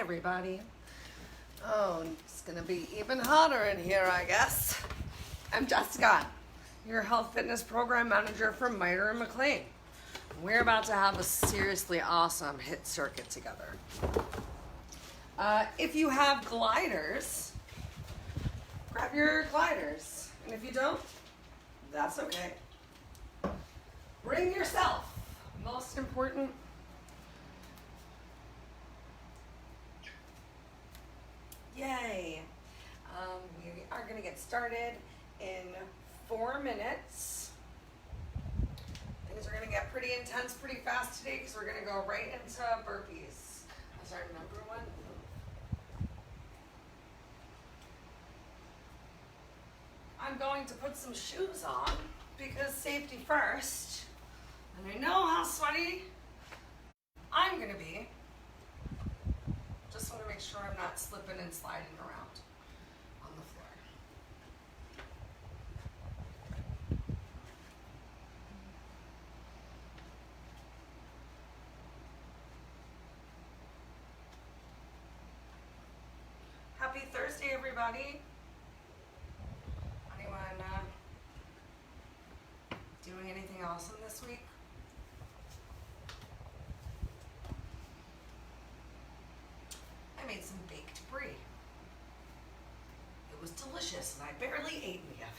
everybody. Oh, it's gonna be even hotter in here, I guess. I'm Jessica, your health fitness program manager from Miter and McLean. We're about to have a seriously awesome HIIT circuit together. If you have gliders, grab your gliders. And if you don't, that's okay. Bring yourself. Most important. Yay. We are going to get started in 4 minutes. Things are going to get pretty intense pretty fast today because we're going to go right into burpees. As our number one. I'm going to put some shoes on because safety first. And I know how sweaty I'm going to be. Just want to make sure I'm not slipping and sliding around on the floor. Happy Thursday, everybody. Anyone doing anything awesome this week? I made some baked brie. It was delicious and I barely ate any of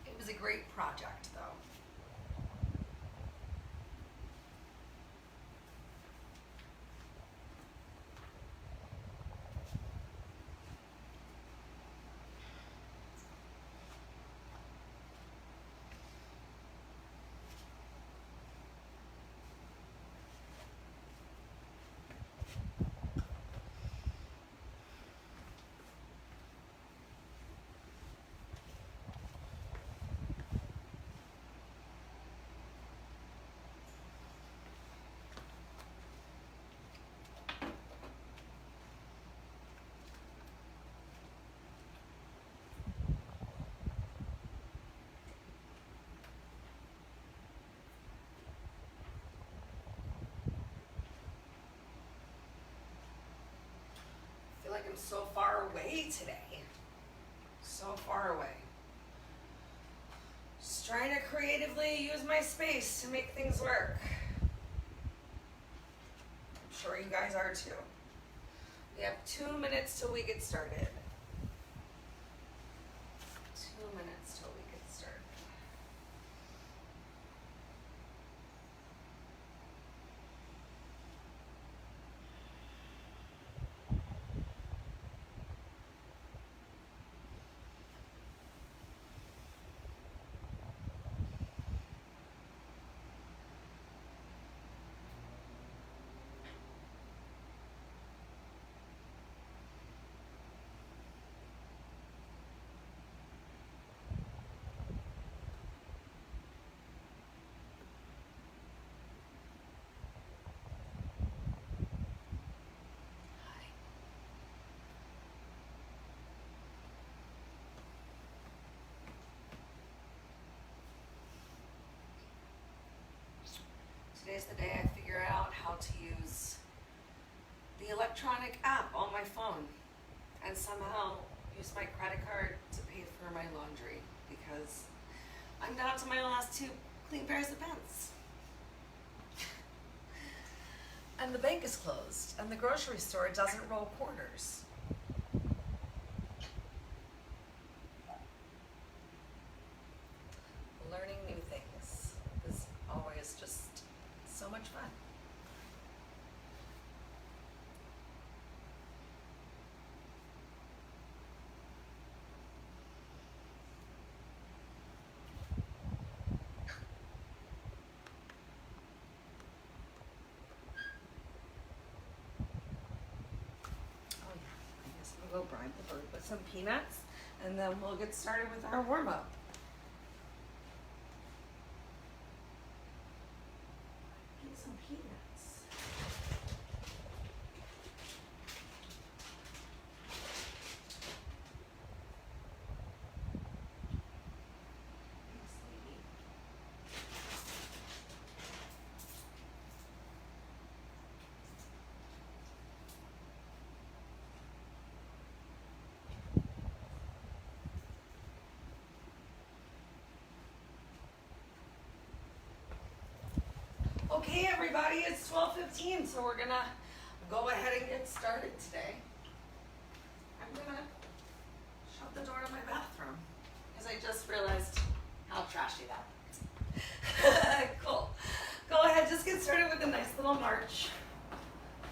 it. It was a great project though. I feel like I'm so far away today. So far away. Just trying to creatively use my space to make things work. I'm sure you guys are too. We have 2 minutes till we get started. 2 minutes till we get started. Today's the day I figure out how to use the electronic app on my phone and somehow use my credit card to pay for my laundry because I'm down to my last 2 clean pairs of pants. And the bank is closed and the grocery store doesn't roll quarters. Learning new things is always just so much fun. Oh yeah, I guess we'll go brine the bird with some peanuts and then we'll get started with our warm-up. Some peanuts. Okay, everybody, it's 12:15, so we're gonna go ahead and get started today. I'm gonna shut the door to my bathroom because I just realized how trashy that is. Cool. Go ahead, just get started with a nice little march.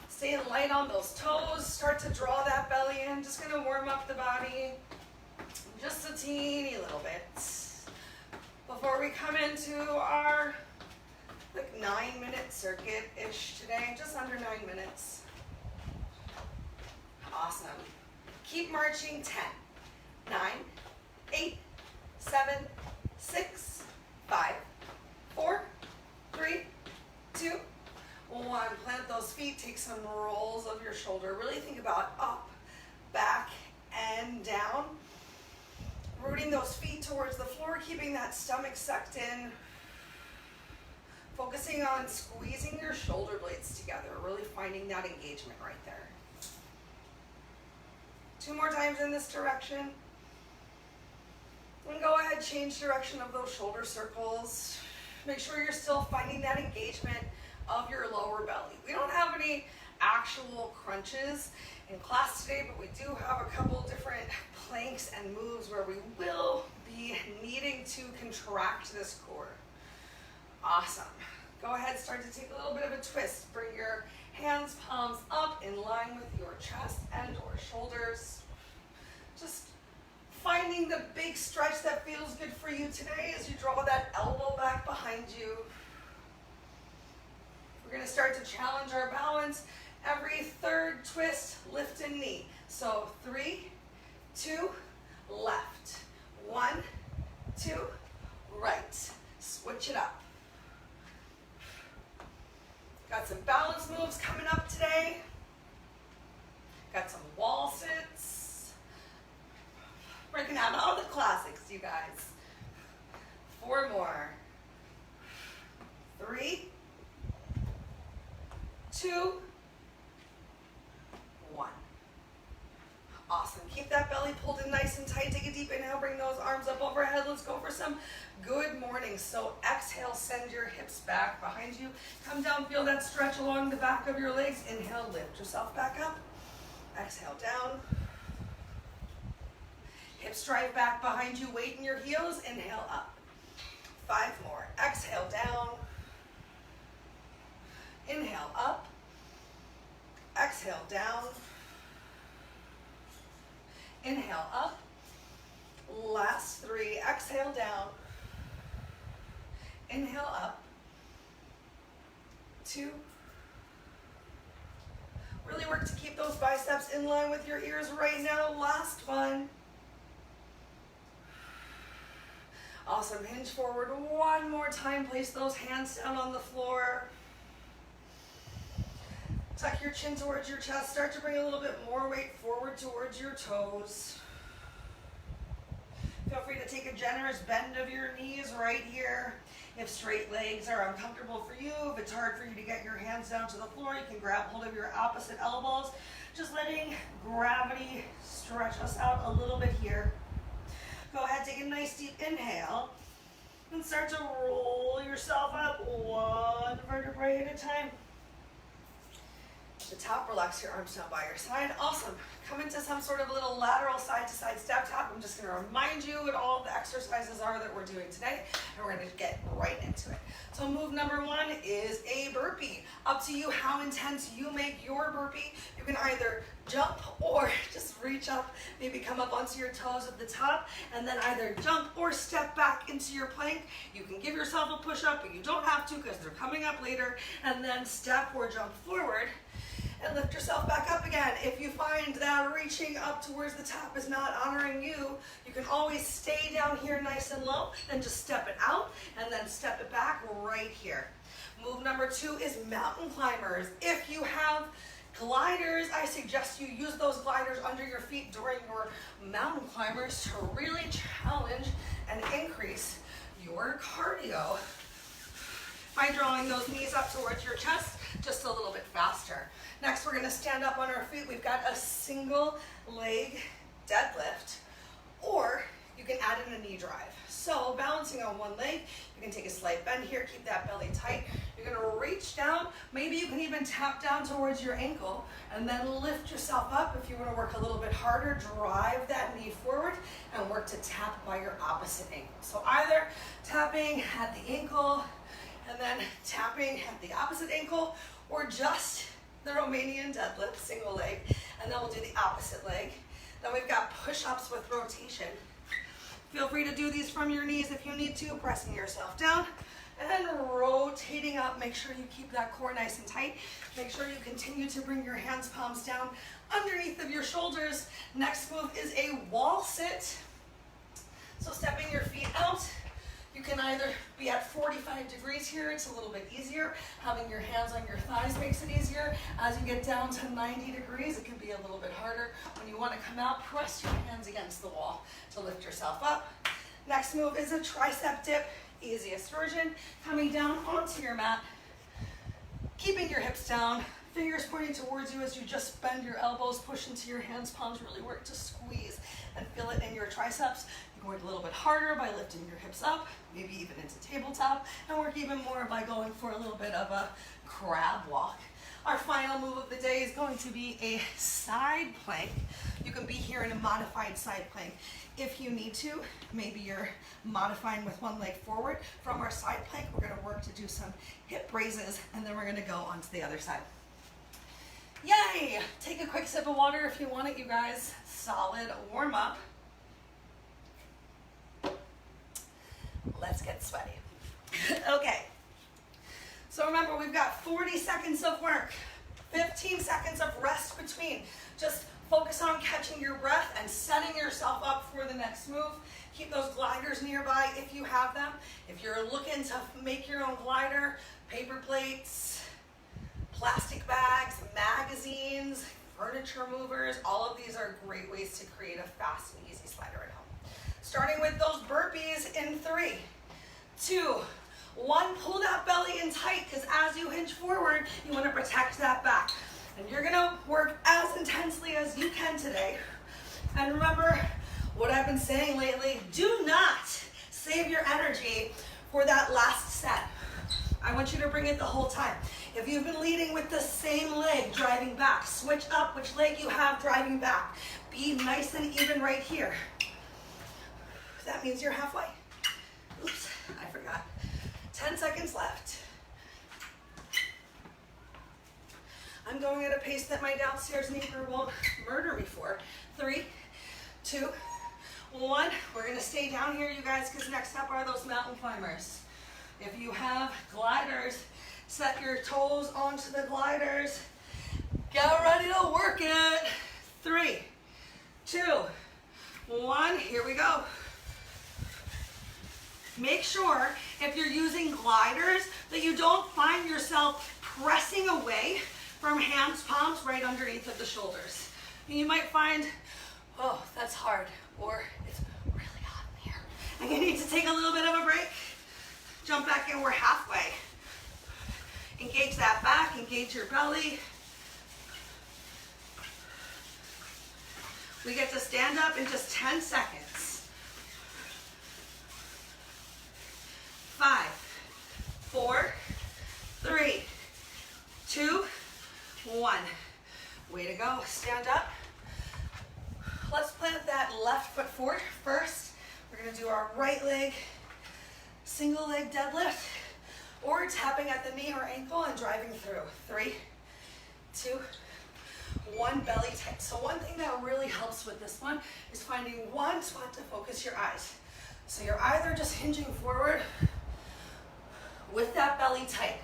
Staying light on those toes, start to draw that belly in. Just gonna warm up the body just a teeny little bit before we come into our 9-minute circuit-ish today, just under 9 minutes. Awesome. Keep marching. 10, 9, 8, 7, 6, 5, 4, 3, 2, 1. Plant those feet, take some rolls of your shoulder. Really think about up, back, and down. Rooting those feet towards the floor, keeping that stomach sucked in. Focusing on squeezing your shoulder blades together, really finding that engagement right there. 2 more times in this direction. And go ahead, change direction of those shoulder circles. Make sure you're still finding that engagement of your lower belly. We don't have any actual crunches in class today, but we do have a couple different planks and moves where we will be needing to contract this core. Awesome. Go ahead, start to take a little bit of a twist. Bring your hands, palms up in line with your chest and or shoulders. Just finding the big stretch that feels good for you today as you draw that elbow back behind you. We're going to start to challenge our balance. Every third twist, lift a knee. So 3, 2, left. 1, 2, right. Switch it up. Got some balance moves coming up today. Got some wall sits. Breaking out all the classics, you guys. 4 more. 3, 2, 1. Awesome. Keep that belly pulled in nice and tight. Take a deep inhale. Bring those arms up overhead. Let's go for some good morning. So exhale, send your hips back behind you. Come down, feel that stretch along the back of your legs. Inhale, lift yourself back up. Exhale, down. Hips drive back behind you. Weight in your heels. Inhale, up. 5 more. Exhale, down. Inhale, up. Exhale, down. Inhale, up. Last 3. Exhale, down. Inhale, up. 2. Really work to keep those biceps in line with your ears right now. Last 1. Awesome. Hinge forward 1 more time. Place those hands down on the floor. Tuck your chin towards your chest. Start to bring a little bit more weight forward towards your toes. Feel free to take a generous bend of your knees right here. If straight legs are uncomfortable for you, if it's hard for you to get your hands down to the floor, you can grab hold of your opposite elbows. Just letting gravity stretch us out a little bit here. Go ahead, take a nice deep inhale and start to roll yourself up 1 vertebrae at a time. The top, relax your arms down by your side. Awesome. Come into some sort of little lateral side-to-side step tap. I'm just going to remind you what all the exercises are that we're doing today, and we're going to get right into it. So move number 1 is a burpee. Up to you how intense you make your burpee. You can either jump or just reach up, maybe come up onto your toes at the top, and then either jump or step back into your plank. You can give yourself a push-up, but you don't have to because they're coming up later, and then step or jump forward. And lift yourself back up again. If you find that reaching up towards the top is not honoring you, you can always stay down here nice and low, then just step it out, and then step it back right here. Move number 2 is mountain climbers. If you have gliders, I suggest you use those gliders under your feet during your mountain climbers to really challenge and increase your cardio by drawing those knees up towards your chest just a little bit faster. Next, we're going to stand up on our feet. We've got a single leg deadlift, or you can add in a knee drive. So balancing on one leg, you can take a slight bend here, keep that belly tight. You're going to reach Maybe you can even tap down towards your ankle and then lift yourself up. If you want to work a little bit harder, drive that knee forward and work to tap by your opposite ankle. So either tapping at the ankle and then tapping at the opposite ankle, or just the Romanian deadlift, single leg, and then we'll do the opposite leg. Then we've got push-ups with rotation. Feel free to do these from your knees if you need to, pressing yourself down and rotating up. Make sure you keep that core nice and tight. Make sure you continue to bring your hands, palms down underneath of your shoulders. Next move is a wall sit. So stepping your feet out. You can either be at 45 degrees here, it's a little bit easier. Having your hands on your thighs makes it easier. As you get down to 90 degrees, it can be a little bit harder. When you want to come out, press your hands against the wall to lift yourself up. Next move is a tricep dip, easiest version. Coming down onto your mat, keeping your hips down, fingers pointing towards you as you just bend your elbows, push into your hands, palms really work to squeeze and feel it in your triceps. You can work a little bit harder by lifting your hips up, maybe even into tabletop, and work even more by going for a little bit of a crab walk. Our final move of the day is going to be a side plank. You can be here in a modified side plank. If you need to, maybe you're modifying with one leg forward. From our side plank, we're going to work to do some hip raises, and then we're going to go onto the other side. Yay! Take a quick sip of water if you want it, you guys. Solid warm up. Let's get sweaty. Okay. So remember, we've got 40 seconds of work, 15 seconds of rest between. Just focus on catching your breath and setting yourself up for the next move. Keep those gliders nearby if you have them. If you're looking to make your own glider, paper plates, plastic bags, magazines, furniture movers, all of these are great ways to create a fast and easy slider at home. Starting with those burpees in 3, 2, 1, pull that belly in tight, because as you hinge forward, you want to protect that back. And you're going to work as intensely as you can today. And remember what I've been saying lately, do not save your energy for that last set. I want you to bring it the whole time. If you've been leading with the same leg driving back, switch up which leg you have driving back. Be nice and even right here. That means you're halfway. Oops, I forgot. 10 seconds left. I'm going at a pace that my downstairs neighbor won't murder me for. 3, 2, 1. We're gonna stay down here, you guys, because next up are those mountain climbers. If you have gliders, set your toes onto the gliders. Get ready to work it. 3, 2, 1, here we go. Make sure if you're using gliders that you don't find yourself pressing away from hands, palms right underneath of the shoulders. And you might find, oh, that's hard, or it's really hot in here. And you need to take a little bit of a break. Jump back in, we're halfway. Engage that back, engage your belly. We get to stand up in just 10 seconds. 5, 4, 3, 2, 1. Way to go. Stand up. Let's plant that left foot forward first. We're going to do our right leg, single leg deadlift, or tapping at the knee or ankle and driving through. 3, 2, 1, belly tight. So one thing that really helps with this one is finding one spot to focus your eyes. So you're either just hinging forward with that belly tight,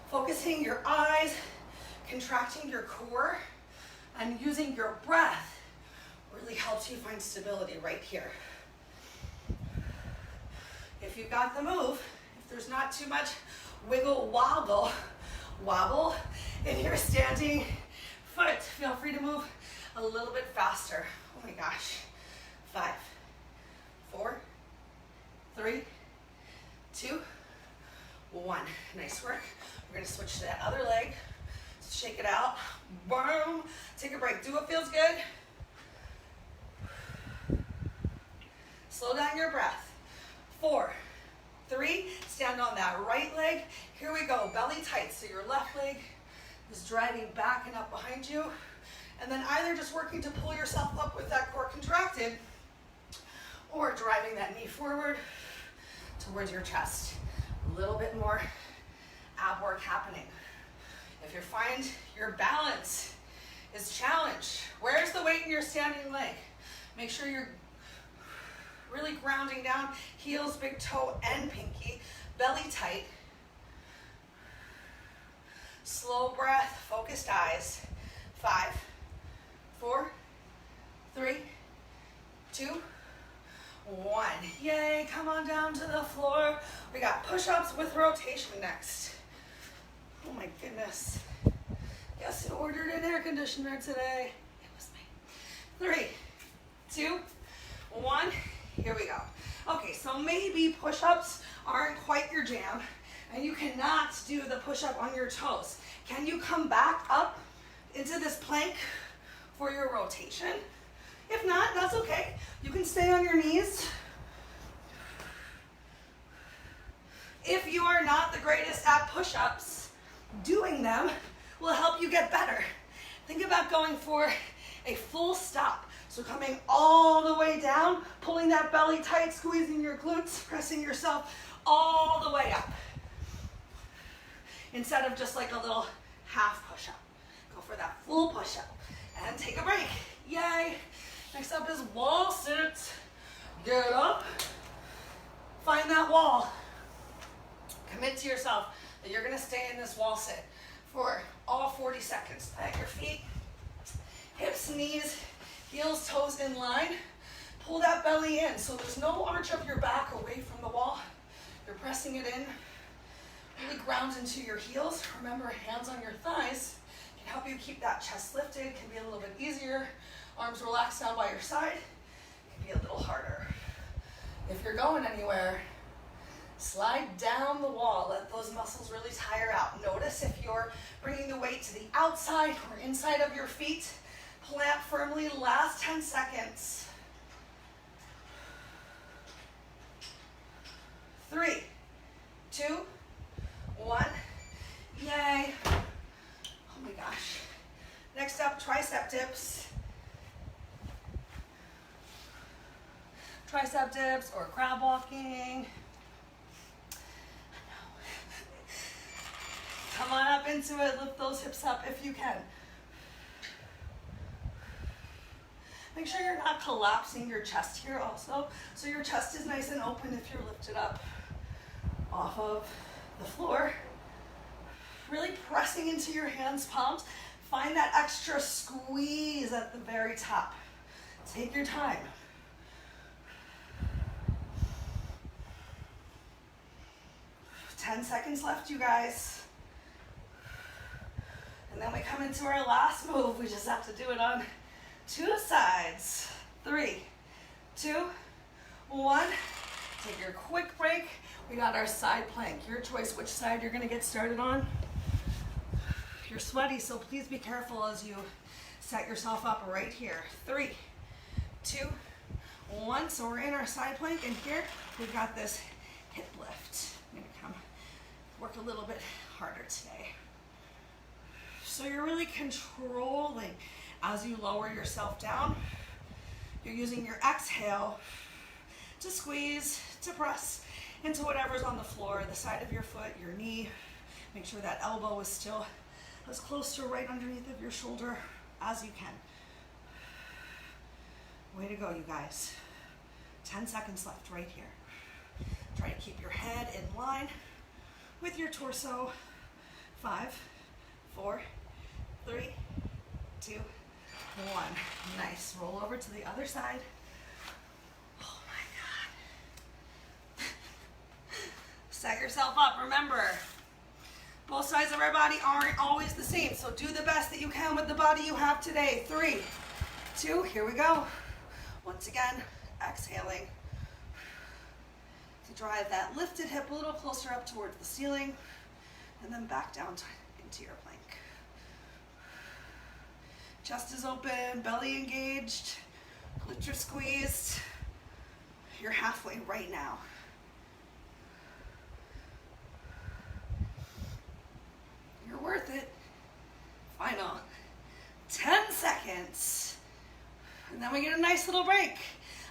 focusing your eyes, contracting your core, and using your breath really helps you find stability right here. If you got the move, if there's not too much wiggle wobble in your standing foot, feel free to move a little bit faster. Oh my gosh. 5, 4, 3, 2, 1. Nice work. We're going to switch to that other leg. Shake it out. Boom. Take a break. Do what feels good. Slow down your breath. 4, 3. Stand on that right leg. Here we go. Belly tight. So your left leg is driving back and up behind you. And then either just working to pull yourself up with that core contracted, or driving that knee forward towards your chest. A little bit more ab work happening. If you find your balance is challenged, where's the weight in your standing leg? Make sure you're really grounding down, heels, big toe, and pinky, belly tight. Slow breath, focused eyes. 5, 4, 3, 2, 1. Yay, come on down to the floor. We got push-ups with rotation next. Oh my goodness. Yes, I ordered an air conditioner today. It was me. 3, 2, 1. Here we go. Okay, so maybe push-ups aren't quite your jam, and you cannot do the push-up on your toes. Can you come back up into this plank for your rotation? If not, that's okay. You can stay on your knees. If you are not the greatest at push-ups, doing them will help you get better. Think about going for a full stop. So coming all the way down, pulling that belly tight, squeezing your glutes, pressing yourself all the way up. Instead of just like a little half push-up. Go for that full push-up. And take a break. Yay. Next up is wall sit. Get up. Find that wall. Commit to yourself that you're going to stay in this wall sit for all 40 seconds. At your feet, hips, knees, heels, toes in line. Pull that belly in so there's no arch of your back away from the wall. You're pressing it in. Really ground into your heels. Remember, hands on your thighs can help you keep that chest lifted. It can be a little bit easier. Arms relaxed down by your side. It can be a little harder. If you're going anywhere, slide down the wall. Let those muscles really tire out. Notice if you're bringing the weight to the outside or inside of your feet. Plant firmly. Last 10 seconds. 3, 2, 1. Yay. Oh my gosh. Next up, tricep dips. Tricep dips or crab walking. Come on up into it. Lift those hips up if you can. Make sure you're not collapsing your chest here also. So your chest is nice and open if you're lifted up off of the floor. Really pressing into your hands, palms. Find that extra squeeze at the very top. Take your time. Ten seconds left, you guys. And then we come into our last move. We just have to do it on 2 sides. 3, 2, 1. Take your quick break. We got our side plank. Your choice which side you're gonna get started on. You're sweaty, so please be careful as you set yourself up right here. 3, 2, 1. So we're in our side plank, and here we've got this hip lift. I'm gonna come work a little bit harder today. So you're really controlling as you lower yourself down. You're using your exhale to squeeze, to press into whatever's on the floor, the side of your foot, your knee. Make sure that elbow is still as close to right underneath of your shoulder as you can. Way to go, you guys. 10 seconds left right here. Try to keep your head in line with your torso. 5, 4, 3, 2, 1. Nice. Roll over to the other side. Oh my God. Set yourself up. Remember, both sides of our body aren't always the same, so do the best that you can with the body you have today. 3, 2, here we go. Once again, exhaling to drive that lifted hip a little closer up towards the ceiling, and then back down into your plank. Chest is open, belly engaged, glutes are squeezed. You're halfway right now. You're worth it. then we get a nice little break.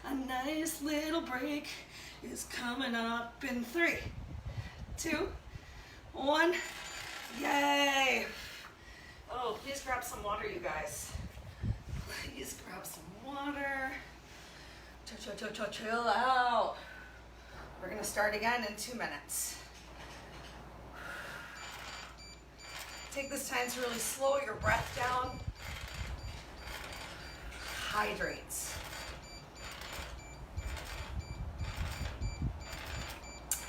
A nice little break is coming up in 3, 2, 1. Yay. Oh, please grab some water, you guys. Please grab some water. Chill out. We're gonna start again in 2 minutes. Take this time to really slow your breath down. Hydrates.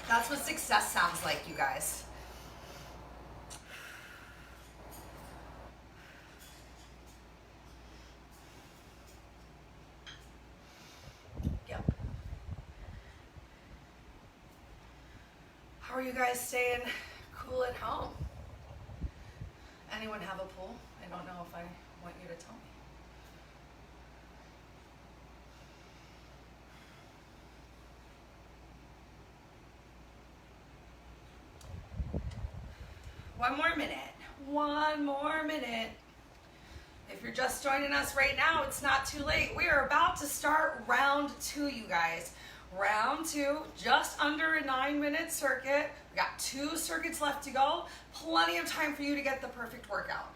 That's what success sounds like, you guys. Yep. How are you guys staying cool at home? Anyone have a pool? I don't know if I want you to tell me. One more minute. One more minute. If you're just joining us right now, it's not too late. We are about to start round 2, you guys. Round 2, just under a 9-minute circuit. We got 2 circuits left to go. Plenty of time for you to get the perfect workout.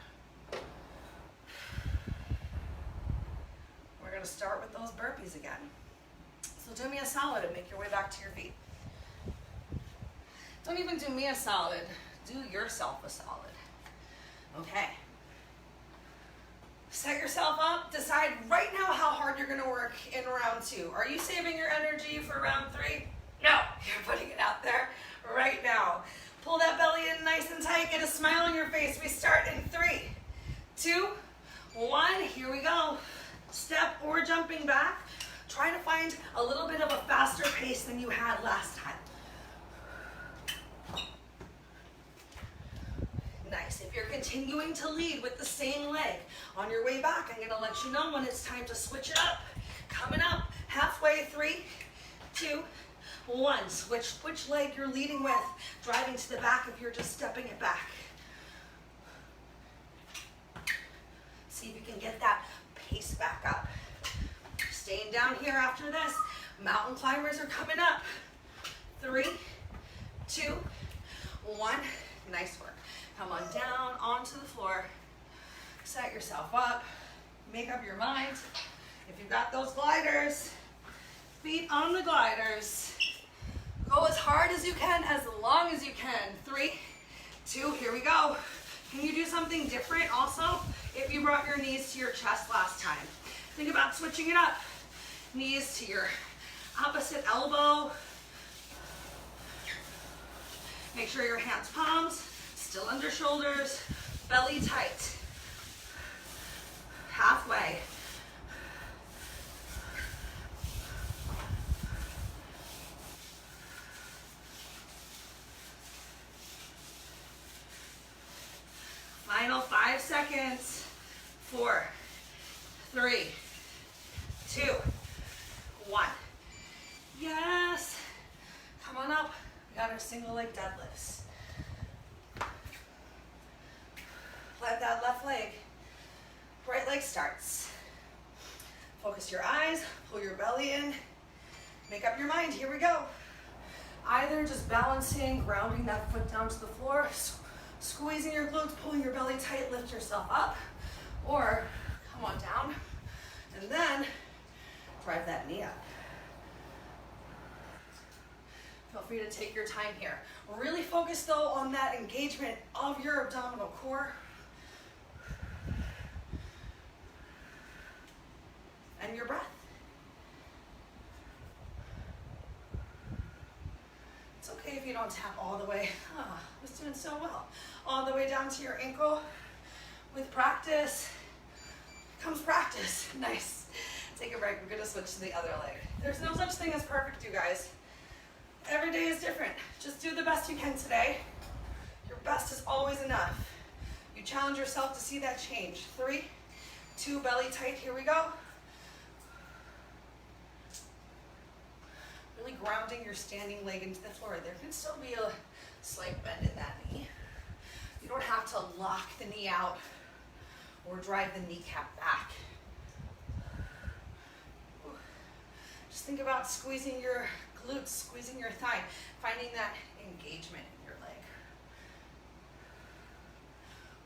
We're gonna start with those burpees again. So do me a solid and make your way back to your feet. Don't even do me a solid. Do yourself a solid. Okay. Set yourself up. Decide right now how hard you're going to work in round 2. Are you saving your energy for round 3? No. You're putting it out there right now. Pull that belly in nice and tight. Get a smile on your face. We start in 3, 2, 1. Here we go. Step or jumping back. Try to find a little bit of a faster pace than you had last time. Nice. If you're continuing to lead with the same leg, on your way back, I'm going to let you know when it's time to switch it up. Coming up, halfway, 3, 2, 1. Switch which leg you're leading with, driving to the back if you're just stepping it back. See if you can get that pace back up. Staying down here after this. Mountain climbers are coming up. 3, 2, 1. Nice work. Come on down onto the floor. Set yourself up. Make up your mind. If you've got those gliders, feet on the gliders. Go as hard as you can, as long as you can. 3, 2, here we go. Can you do something different also if you brought your knees to your chest last time? Think about switching it up. Knees to your opposite elbow. Make sure your hands palms, still under shoulders, belly tight. Halfway. Final 5 seconds. 4, 3, 2, 1. Yes. Come on up. We got our single leg deadlifts. Let that left leg, right leg starts. Focus your eyes, pull your belly in, make up your mind. Here we go. Either just balancing, grounding that foot down to the floor, squeezing your glutes, pulling your belly tight, lift yourself up, or come on down, and then drive that knee up. Feel free to take your time here. Really focus though on that engagement of your abdominal core. And your breath. It's okay if you don't tap all the way. I was doing so well. All the way down to your ankle. With practice comes practice. Nice. Take a break. We're going to switch to the other leg. There's no such thing as perfect, you guys. Every day is different. Just do the best you can today. Your best is always enough. You challenge yourself to see that change. 3, 2, belly tight. Here we go. Really grounding your standing leg into the floor. There can still be a slight bend in that knee. You don't have to lock the knee out or drive the kneecap back. Just think about squeezing your glutes, squeezing your thigh, finding that engagement in your leg.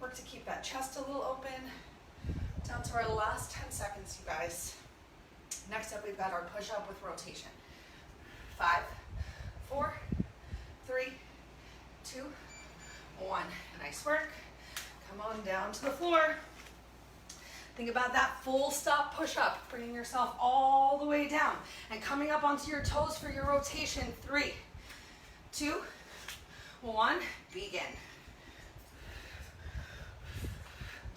Work to keep that chest a little open. Down to our last 10 seconds, you guys. Next up, we've got our push-up with rotation. 5, 4, 3, 2, 1. Nice work. Come on down to the floor. Think about that full stop push-up, bringing yourself all the way down and coming up onto your toes for your rotation. 3, 2, 1, begin.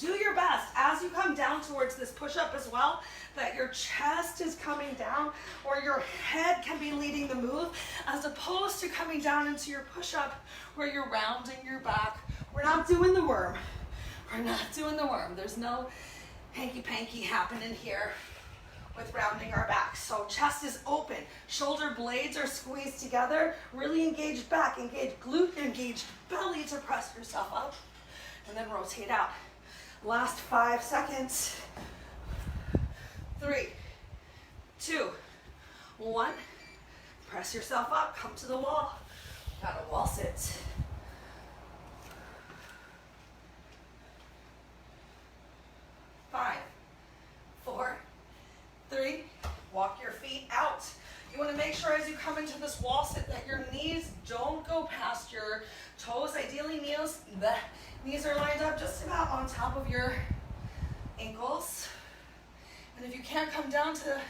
Do your best as you come down towards this push-up as well, that your chest is coming down or your head can be leading the move, as opposed to coming down into your push-up where you're rounding your back. We're not doing the worm. We're not doing the worm. There's no hanky-panky happening here with rounding our back. So chest is open, shoulder blades are squeezed together, really engaged back, engaged glute, engaged belly to press yourself up, and then rotate out. Last 5 seconds. 3, 2, 1. Press yourself up, come to the wall. Got a wall sit. 5, 4, 3. Walk your feet out. You want to make sure as you come into this wall sit that your knees don't go past your toes. Ideally, the knees are lined up just about on top of your ankles. And if you can't come down to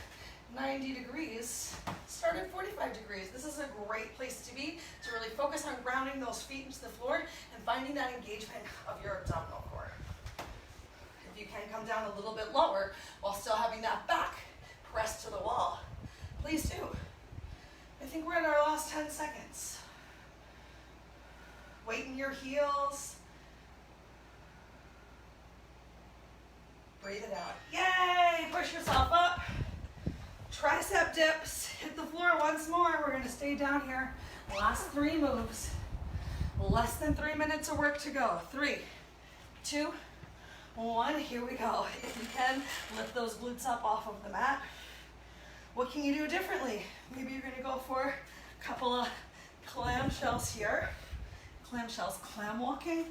90 degrees, start at 45 degrees. This is a great place to be, to really focus on grounding those feet into the floor and finding that engagement of your abdominal core. If you can come down a little bit lower while still having that back pressed to the wall, please do. I think we're in our last 10 seconds. Weight in your heels. Breathe it out. Yay! Push yourself up. Tricep dips. Hit the floor once more. We're going to stay down here. Last 3 moves. Less than 3 minutes of work to go. 3, 2, 1. Here we go. If you can, lift those glutes up off of the mat. What can you do differently? Maybe you're going to go for a couple of clamshells here. Clamshells, clam walking,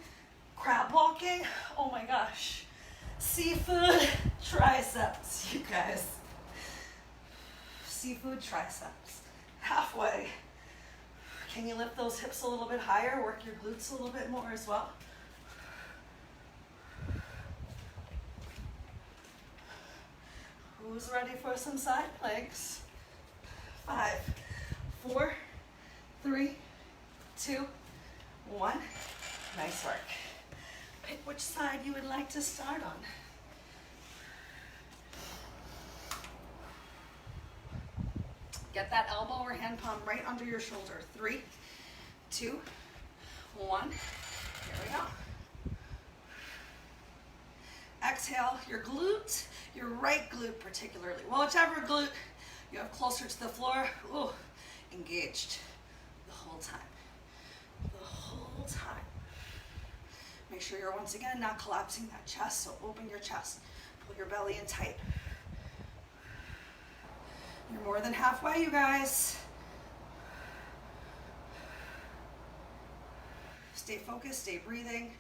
crab walking. Oh my gosh. Seafood triceps, you guys. Seafood triceps. Halfway. Can you lift those hips a little bit higher? Work your glutes a little bit more as well. Who's ready for some side planks? 5, 4, 3, 2, 1. Nice work. Pick which side you would like to start on. Get that elbow or hand palm right under your shoulder. 3, 2, 1. Here we go. Exhale, your glute, your right glute particularly. Well, whichever glute you have closer to the floor, ooh, engaged the whole time. The whole time. Make sure you're once again not collapsing that chest, so open your chest. Pull your belly in tight. You're more than halfway, you guys. Stay focused, stay breathing.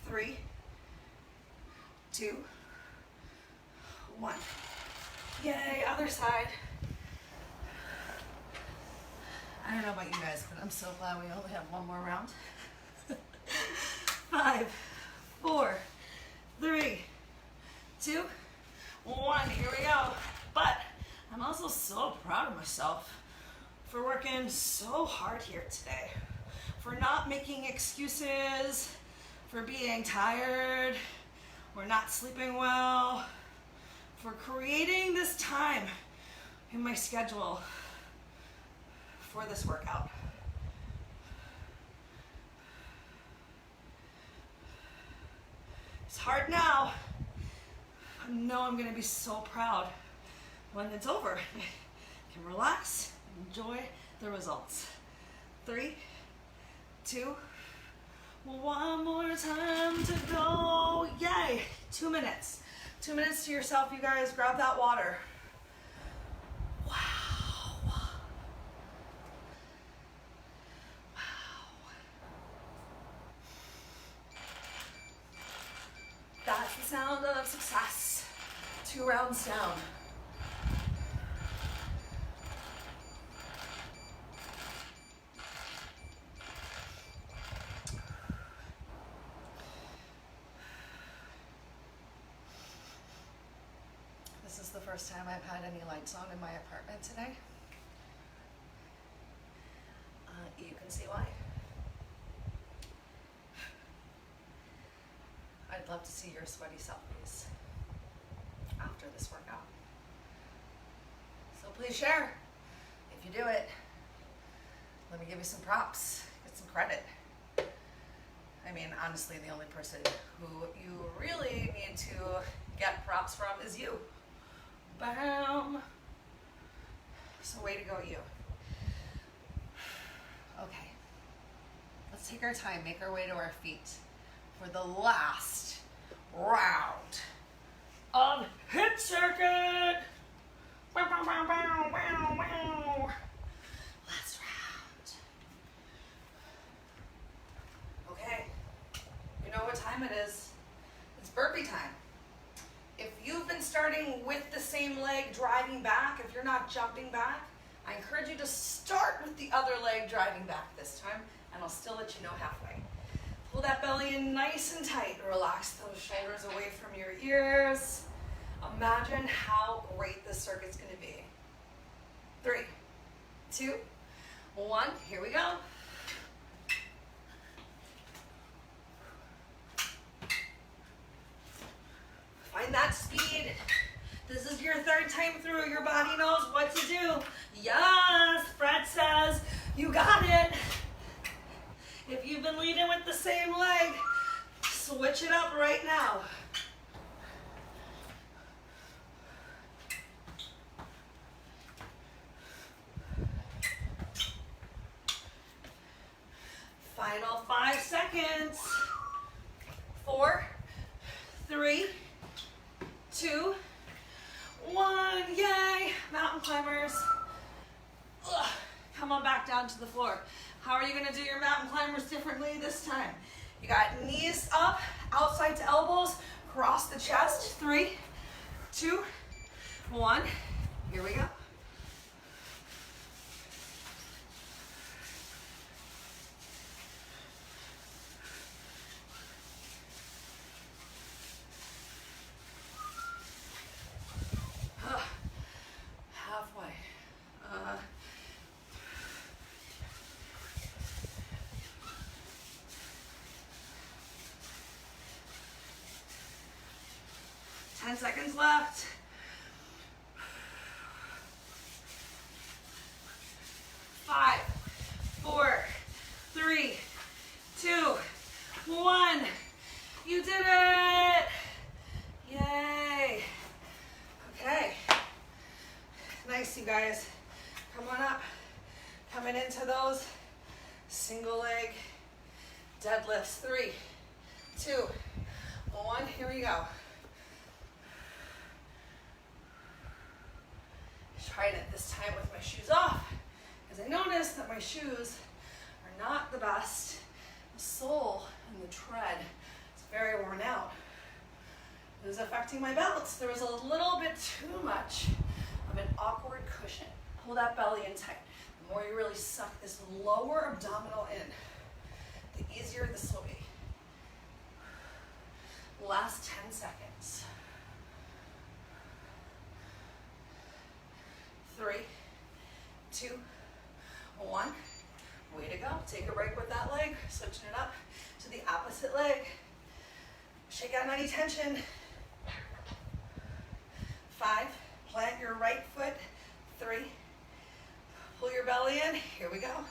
3, 2, 1. Yay, other side. I don't know about you guys, but I'm so glad we only have one more round. 5, 4, 3, 2, 1. Here we go. But I'm also so proud of myself for working so hard here today, for not making excuses, for being tired, or not sleeping well, for creating this time in my schedule for this workout. It's hard now. I know I'm gonna be so proud when it's over. I can relax, enjoy the results. 3, 2, 1 more time to go. Yay! 2 minutes. 2 minutes to yourself, you guys. Grab that water. Wow. Wow. That's the sound of success. 2 rounds down. This is the first time I've had any lights on in my apartment today. You can see why. I'd love to see your sweaty selfies after this workout. So please share if you do it. Let me give you some props, get some credit. I mean, honestly, the only person who you really need to get props from is you. Bam! So way to go, you. Okay, let's take our time, make our way to our feet for the last round of HIIT Circuit. Wow, wow, wow, wow, wow, wow. Last round. Okay, you know what time it is. It's burpee time. If you've been starting with the same leg driving back, if you're not jumping back, I encourage you to start with the other leg driving back this time, and I'll still let you know halfway. Pull that belly in nice and tight. Relax those shoulders away from your ears. Imagine how great this circuit's gonna be. 3, 2, 1, here we go. Find that speed. This is your 3rd time through. Your body knows what to do. Yes, Fred says, you got it. If you've been leading with the same leg, switch it up right now. Final 5 seconds. 4, 3, 2, 1. Yay! Mountain climbers. Ugh. Come on back down to the floor. How are you going to do your mountain climbers differently this time? You got knees up, outside to elbows, cross the chest. 3, 2, 1. Here we go. Halfway. 10 seconds left. 5, 4, 3, 2, 1. You did it! Yay! Okay. Nice, you guys. Come on up. Coming into those single leg deadlifts. 3, 2, 1. Here we go. Trying it this time with my shoes off, because I noticed that my shoes are not the best. The sole and the tread is very worn out. It was affecting my balance. There was a little bit too much of an awkward cushion. Pull that belly in tight. The more you really suck this lower abdominal in, the easier this will be. Last 10 seconds. 3, 2, 1. Way to go. Take a break with that leg. Switching it up to the opposite leg. Shake out any tension. 5. Plant your right foot. 3. Pull your belly in. Here we go.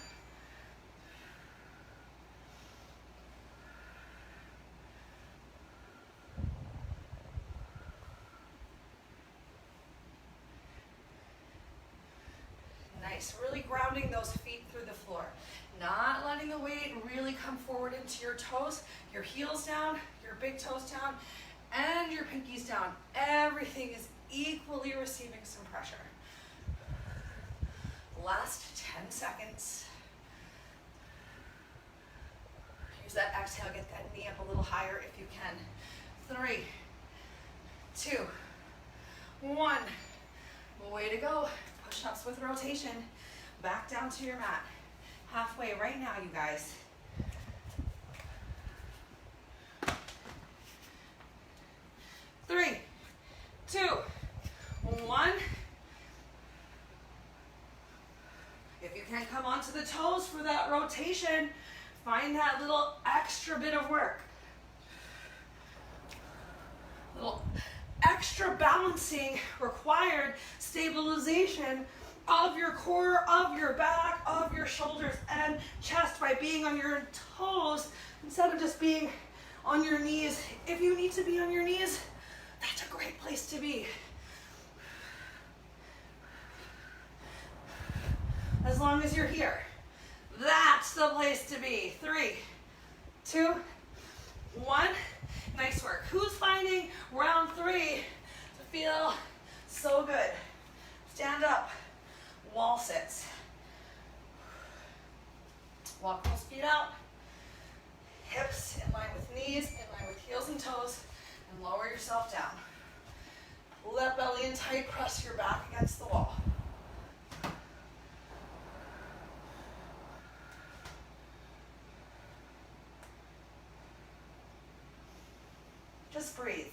Nice, really grounding those feet through the floor. Not letting the weight really come forward into your toes, your heels down, your big toes down, and your pinkies down. Everything is equally receiving some pressure. Last 10 seconds. Use that exhale, get that knee up a little higher if you can. 3, 2, 1. Way to go. Push-ups with rotation. Back down to your mat. Halfway right now, you guys. 3, 2, 1. If you can't come onto the toes for that rotation, find that little extra bit of work. Little extra balancing required stabilization of your core, of your back, of your shoulders and chest by being on your toes instead of just being on your knees. If you need to be on your knees, that's a great place to be. As long as you're here, that's the place to be. 3, 2, 1. Nice work. Who's finding round 3 to feel so good? Stand up, wall sits. Walk those feet out. Hips in line with knees, in line with heels and toes, and lower yourself down. Pull that belly in tight, press your back against the wall. Just breathe.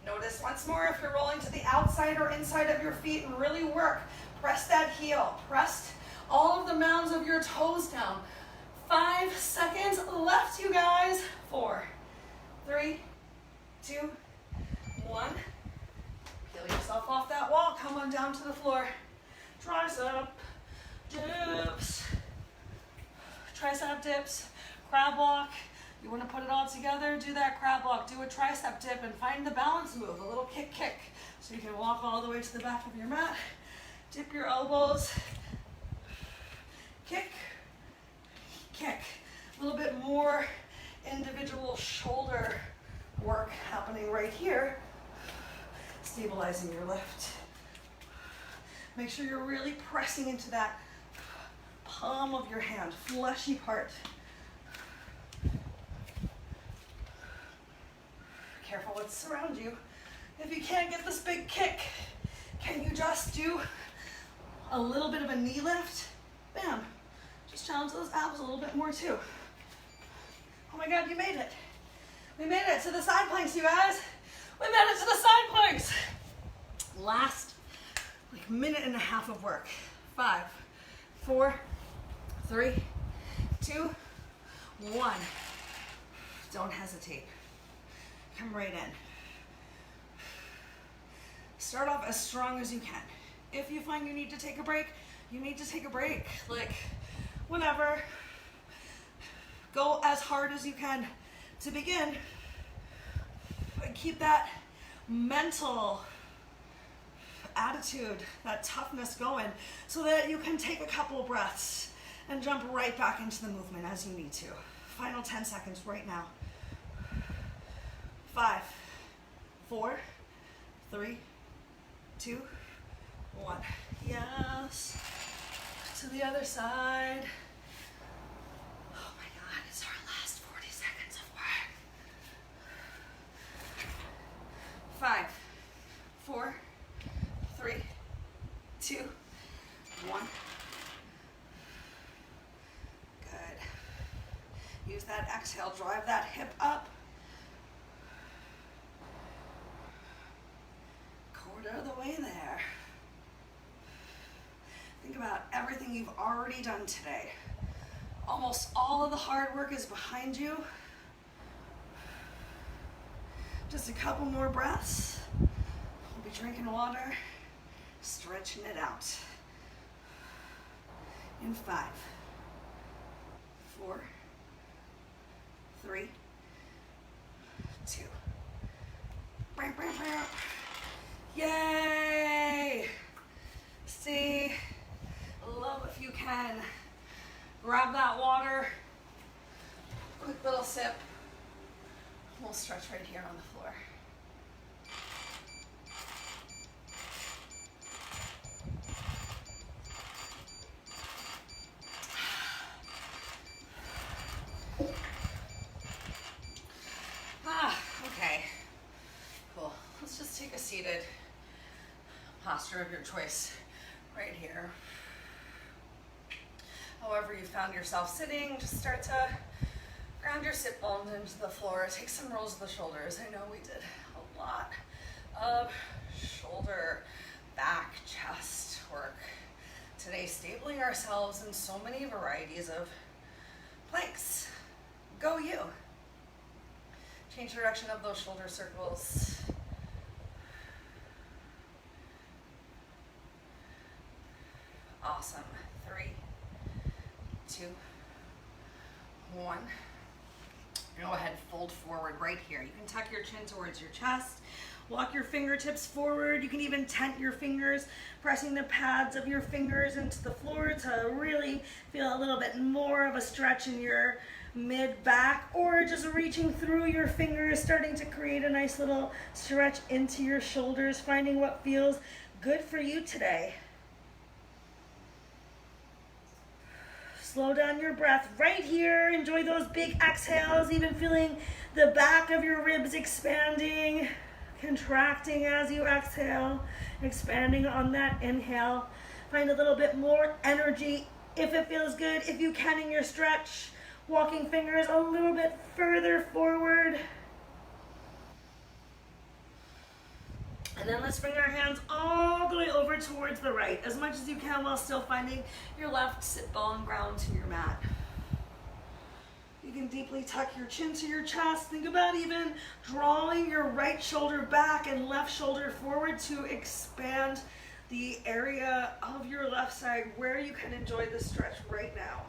Notice once more if you're rolling to the outside or inside of your feet and really work. Press that heel. Press all of the mounds of your toes down. 5 seconds left, you guys. 4, 3, 2, 1. Peel yourself off that wall. Come on down to the floor. Tricep dips. Tricep dips. Crab walk. You want to put it all together, do that crab walk, do a tricep dip, and find the balance move, a little kick, kick. So you can walk all the way to the back of your mat, dip your elbows, kick, kick. A little bit more individual shoulder work happening right here, stabilizing your lift. Make sure you're really pressing into that palm of your hand, fleshy part. Careful what's around you. If you can't get this big kick, can you just do a little bit of a knee lift? Bam. Just challenge those abs a little bit more too. Oh my God, you made it. We made it to the side planks, you guys. We made it to the side planks. Last minute and a half of work. 5, 4, 3, 2, 1. Don't hesitate. Come right in. Start off as strong as you can. If you find you need to take a break, you need to take a break. Like, whenever. Go as hard as you can to begin. And keep that mental attitude, that toughness going, so that you can take a couple breaths and jump right back into the movement as you need to. Final 10 seconds right now. 5, 4, 3, 2, 1. Yes. To the other side. Oh my God, it's our last 40 seconds of work. 5, 4, 3, 2, 1. Good. Use that exhale, drive that hip up. Quarter the way there. Think about everything you've already done today. Almost all of the hard work is behind you. Just a couple more breaths. We'll be drinking water, stretching it out. In 5, 4, 3, 2. Yay! Stay low if you can. Grab that water. Quick little sip. We'll stretch right here on the floor. Okay. Cool. Let's just take a seated posture of your choice right here. However you found yourself sitting, just start to ground your sit bones into the floor. Take some rolls of the shoulders. I know we did a lot of shoulder, back, chest work today, stabling ourselves in so many varieties of planks. Go you. Change the direction of those shoulder circles. Awesome. 3, 2, 1. Go ahead, fold forward right here. You can tuck your chin towards your chest. Walk your fingertips forward. You can even tent your fingers, pressing the pads of your fingers into the floor to really feel a little bit more of a stretch in your mid-back, or just reaching through your fingers, starting to create a nice little stretch into your shoulders, finding what feels good for you today. Slow down your breath right here. Enjoy those big exhales, even feeling the back of your ribs expanding, contracting as you exhale, expanding on that inhale. Find a little bit more energy if it feels good, if you can in your stretch. Walking fingers a little bit further forward. And then let's bring our hands all the way over towards the right, as much as you can while still finding your left sit bone ground to your mat. You can deeply tuck your chin to your chest. Think about even drawing your right shoulder back and left shoulder forward to expand the area of your left side where you can enjoy the stretch right now.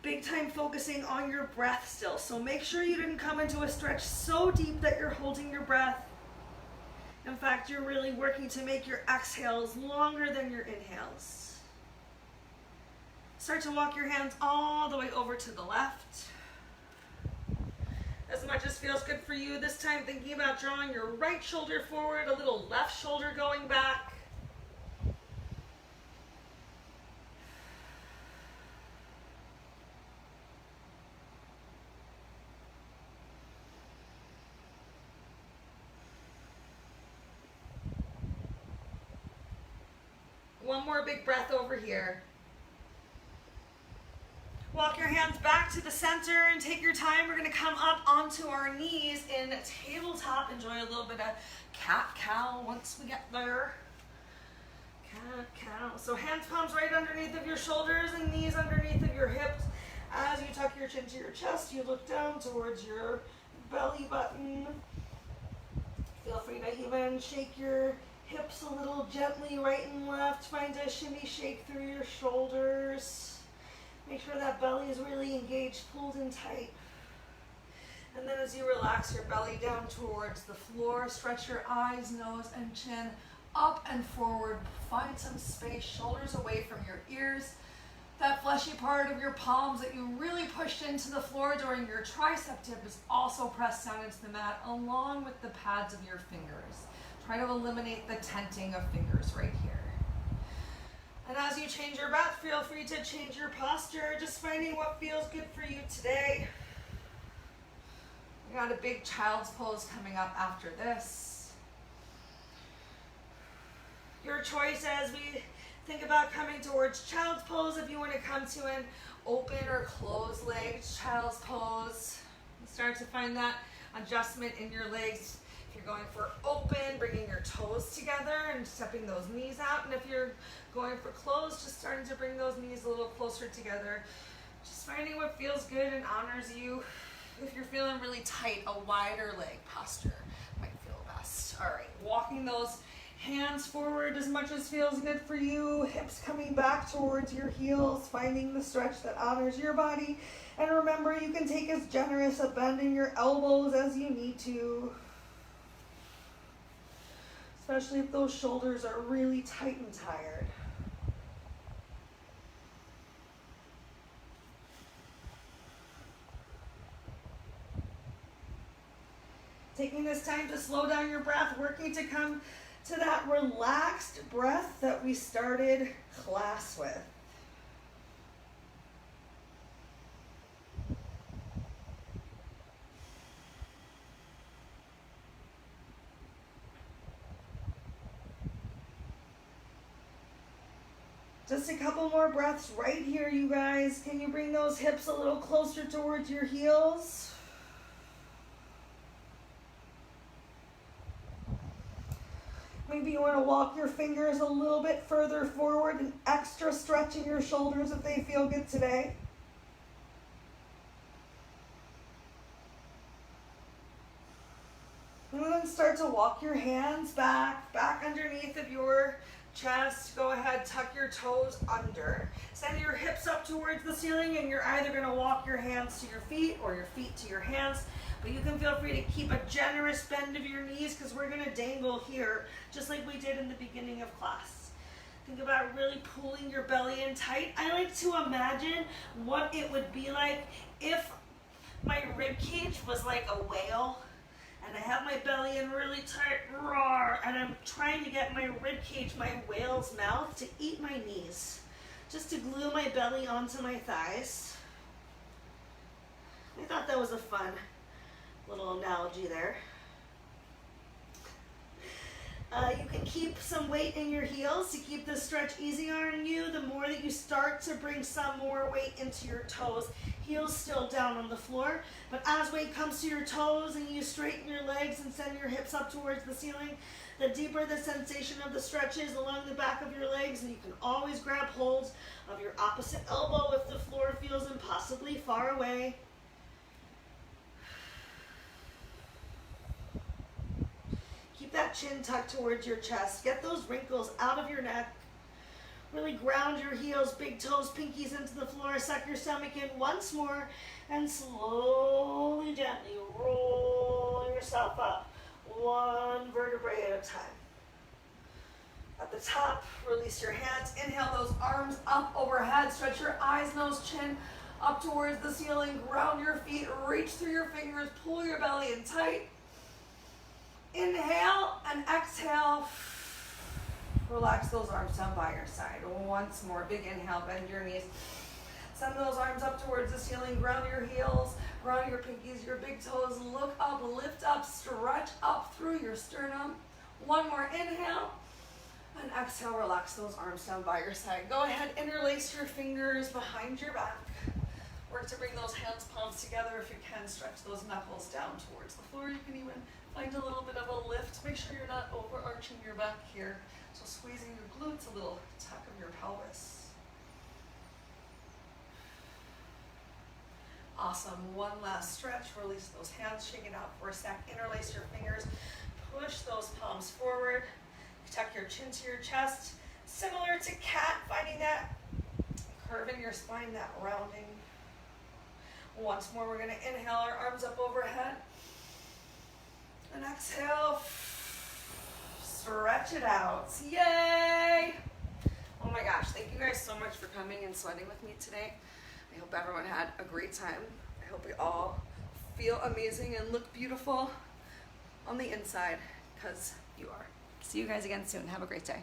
Big time focusing on your breath still. So make sure you didn't come into a stretch so deep that you're holding your breath. In fact, you're really working to make your exhales longer than your inhales. Start to walk your hands all the way over to the left. As much as feels good for you, this time thinking about drawing your right shoulder forward, a little left shoulder going back. One more big breath over here. Walk your hands back to the center and take your time. We're going to come up onto our knees in tabletop. Enjoy a little bit of cat-cow once we get there. Cat-cow. So hands, palms right underneath of your shoulders and knees underneath of your hips. As you tuck your chin to your chest, you look down towards your belly button. Feel free to even shake your hips a little gently right and left. Find a shimmy shake through your shoulders. Make sure that belly is really engaged, pulled in tight. And then as you relax your belly down towards the floor, stretch your eyes, nose, and chin up and forward. Find some space, shoulders away from your ears. That fleshy part of your palms that you really pushed into the floor during your tricep dip is also pressed down into the mat along with the pads of your fingers. Try to eliminate the tenting of fingers right here. And as you change your breath, feel free to change your posture, just finding what feels good for you today. We got a big child's pose coming up after this. Your choice as we think about coming towards child's pose. If you want to come to an open or closed legged child's pose, start to find that adjustment in your legs. If you're going for open, bringing your toes together and stepping those knees out. And if you're going for closed, just starting to bring those knees a little closer together. Just finding what feels good and honors you. If you're feeling really tight, a wider leg posture might feel best. All right, walking those hands forward as much as feels good for you. Hips coming back towards your heels, finding the stretch that honors your body. And remember, you can take as generous a bend in your elbows as you need to. Especially if those shoulders are really tight and tired. this time to slow down your breath, working to come to that relaxed breath that we started class with. Just a couple more breaths right here, you guys. Can you bring those hips a little closer towards your heels? Maybe you want to walk your fingers a little bit further forward, and extra stretch in your shoulders if they feel good today. And then start to walk your hands back underneath of your chest. Go ahead, tuck your toes under. Send your hips up towards the ceiling, and you're either going to walk your hands to your feet or your feet to your hands. But you can feel free to keep a generous bend of your knees, because we're going to dangle here just like we did in the beginning of class. Think about really pulling your belly in tight. I like to imagine what it would be like if my rib cage was like a whale, and I have my belly in really tight, roar, and I'm trying to get my rib cage, my whale's mouth, to eat my knees, just to glue my belly onto my thighs. I thought that was a fun little analogy there. You can keep some weight in your heels to keep this stretch easy on you. The more that you start to bring some more weight into your toes, heels still down on the floor, but as weight comes to your toes and you straighten your legs and send your hips up towards the ceiling, the deeper the sensation of the stretch is along the back of your legs, and you can always grab hold of your opposite elbow if the floor feels impossibly far away. Keep that chin tucked towards your chest. Get those wrinkles out of your neck. Really ground your heels, big toes, pinkies into the floor. Suck your stomach in once more, and slowly, gently roll yourself up, one vertebrae at a time. At the top, release your hands. Inhale those arms up overhead. Stretch your eyes, nose, chin up towards the ceiling. Ground your feet. Reach through your fingers. Pull your belly in tight. Inhale and exhale. Relax those arms down by your side. Once more. Big inhale. Bend your knees. Send those arms up towards the ceiling. Ground your heels. Ground your pinkies, your big toes. Look up, lift up, stretch up through your sternum. One more inhale. And exhale, relax those arms down by your side. Go ahead, interlace your fingers behind your back. Work to bring those hands, palms together if you can. Stretch those knuckles down towards the floor. You can even find a little bit of a lift. Make sure you're not overarching your back here. So squeezing your glutes, a little tuck of your pelvis. Awesome. One last stretch. Release those hands. Shake it out for a sec. Interlace your fingers. Push those palms forward. Tuck your chin to your chest. Similar to cat, finding that curve in your spine, that rounding. Once more, we're going to inhale our arms up overhead. And exhale. Stretch it out. Yay! Oh my gosh, thank you guys so much for coming and sweating with me today. I hope everyone had a great time. I hope we all feel amazing and look beautiful on the inside, because you are. See you guys again soon. Have a great day.